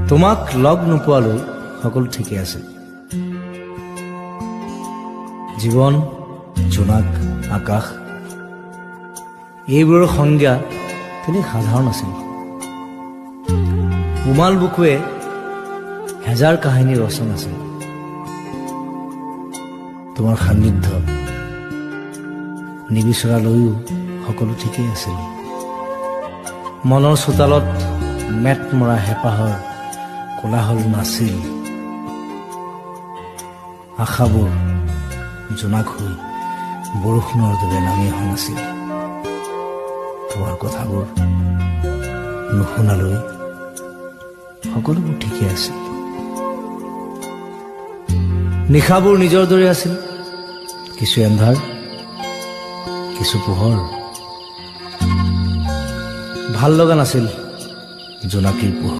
তোমাক লগ নোপোৱালৈ সকলো ঠিকে আছিল। জীৱন, জোনাক, আকাশ এইবোৰৰ সংজ্ঞা তেনে সাধাৰণ আছিল। উমাল বুকুৱে হেজাৰ কাহিনী ৰচন আছিল। তোমাৰ সান্নিধ্য নিবিচৰালৈও সকলো ঠিকেই আছিল। মনৰ চোতালত মেট মৰা হেঁপাহৰ কোলাহল নাছিল। আশাবোৰ জোনাক হৈ বৰষুণৰ দৰে নামি অহা নাছিল। তোমাৰ কথাবোৰ নুশুনালৈ সকলোবোৰ ঠিকে আছিল। নিশাবোৰ নিজৰ দৰে আছিল, কিছু এন্ধাৰ, কিছু পোহৰ। ভাল লগা নাছিল জোনাকীৰ পোহৰ।